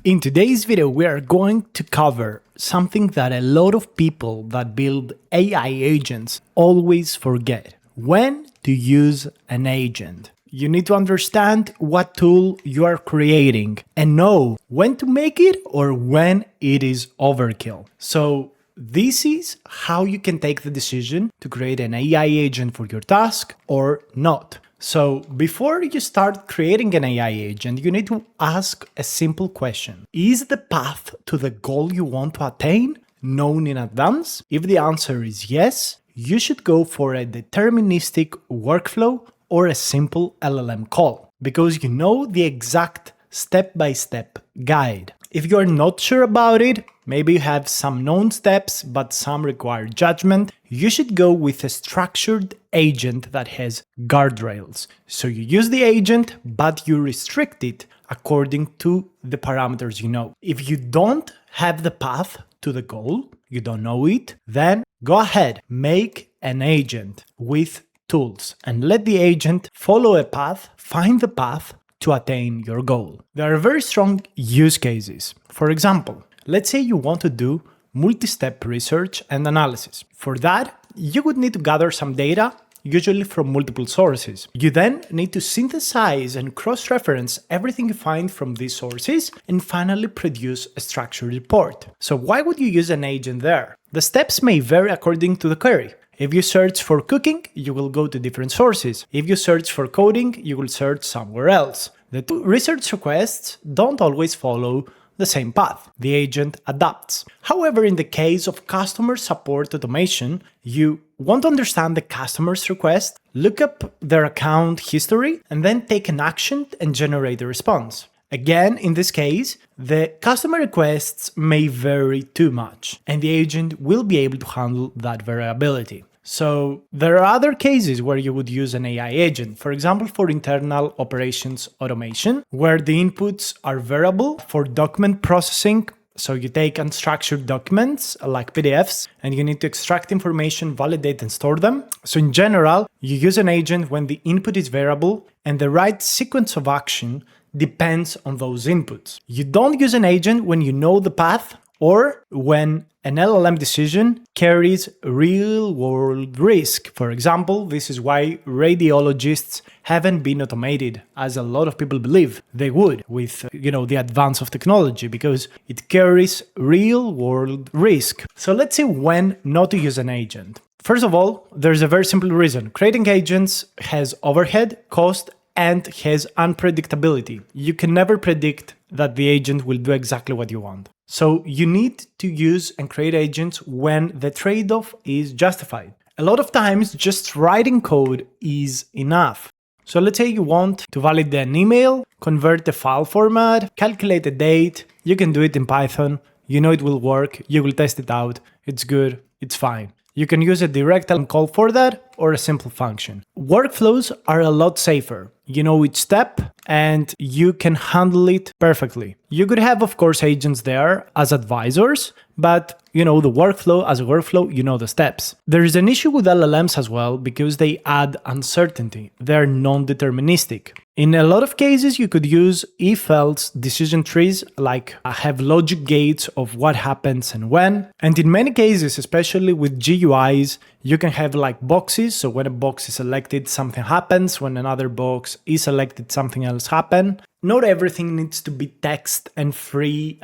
In today's video, we are going to cover something that a lot of people that build AI agents always forget: when to use an agent. You need to understand what tool you are creating and know when to make it or when it is overkill. So this is how you can take the decision to create an AI agent for your task or not. So before you start creating an AI agent, you need to ask a simple question. Is the path to the goal you want to attain known in advance? If the answer is yes, you should go for a deterministic workflow or a simple LLM call, because you know the exact step-by-step guide. If you're not sure about it, maybe you have some known steps, but some require judgment, you should go with a structured agent that has guardrails. So you use the agent, but you restrict it according to the parameters you know. If you don't have the path to the goal, you don't know it, then go ahead, make an agent with tools and let the agent follow a path, find the path to attain your goal. There are very strong use cases. For example, let's say you want to do multi-step research and analysis. For that, you would need to gather some data, usually from multiple sources. You then need to synthesize and cross-reference everything you find from these sources and finally produce a structured report. So why would you use an agent there? The steps may vary according to the query. If you search for cooking, you will go to different sources. If you search for coding, you will search somewhere else. The two research requests don't always follow the same path. The agent adapts. However, in the case of customer support automation, you want to understand the customer's request, look up their account history, and then take an action and generate a response. Again, in this case, the customer requests may vary too much, and the agent will be able to handle that variability. So there are other cases where you would use an AI agent, for example, for internal operations automation, where the inputs are variable. For document processing, so you take unstructured documents like PDFs and you need to extract information, validate and store them. So in general, you use an agent when the input is variable and the right sequence of action depends on those inputs. You don't use an agent when you know the path or when an LLM decision carries real-world risk. For example, this is why radiologists haven't been automated, as a lot of people believe they would with, the advance of technology, because it carries real-world risk. So let's see when not to use an agent. First of all, there's a very simple reason. Creating agents has overhead, cost, and has unpredictability. You can never predict that the agent will do exactly what you want. So you need to use and create agents when the trade-off is justified. A lot of times, just writing code is enough. So let's say you want to validate an email, convert the file format, calculate a date. You can do it in Python. You know it will work. You will test it out. It's good. It's fine. You can use a direct LLM call for that or a simple function. Workflows are a lot safer. You know each step and you can handle it perfectly. You could have, of course, agents there as advisors, but the workflow as a workflow, you know the steps. There is an issue with LLMs as well because they add uncertainty. They're non-deterministic. In a lot of cases, you could use if-else decision trees, like have logic gates of what happens and when. And in many cases, especially with GUIs, you can have like boxes. So when a box is selected, something happens. When another box is selected, something else happens. Not everything needs to be text and free,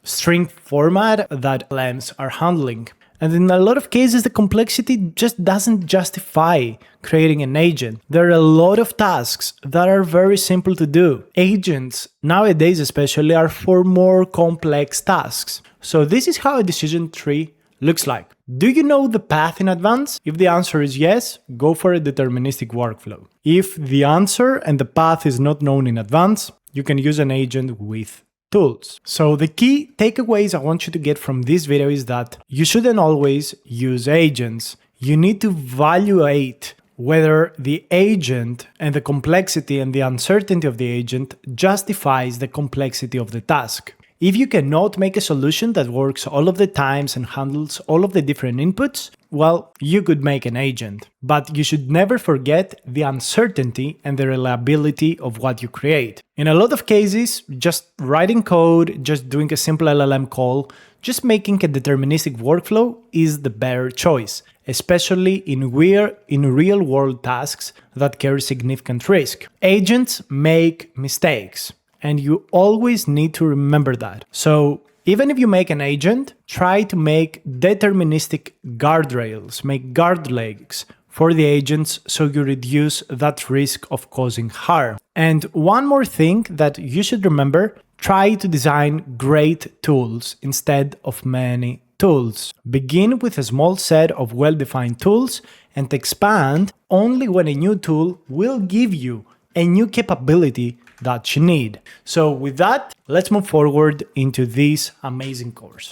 string format that LLMs are handling. And in a lot of cases, the complexity just doesn't justify creating an agent. There are a lot of tasks that are very simple to do. Agents, nowadays especially, are for more complex tasks. So this is how a decision tree looks like. Do you know the path in advance? If the answer is yes, go for a deterministic workflow. If the answer and the path is not known in advance, you can use an agent with tools. So the key takeaways I want you to get from this video is that you shouldn't always use agents. You need to evaluate whether the agent and the complexity and the uncertainty of the agent justifies the complexity of the task. If you cannot make a solution that works all of the times and handles all of the different inputs, well, you could make an agent. But you should never forget the uncertainty and the reliability of what you create. In a lot of cases, just writing code, just doing a simple LLM call, just making a deterministic workflow is the better choice, especially in real-world tasks that carry significant risk. Agents make mistakes, and you always need to remember that. So even if you make an agent, try to make deterministic guardrails, make guard legs for the agents so you reduce that risk of causing harm. And one more thing that you should remember, try to design great tools instead of many tools. Begin with a small set of well-defined tools and expand only when a new tool will give you a new capability that you need. So with that, let's move forward into this amazing course.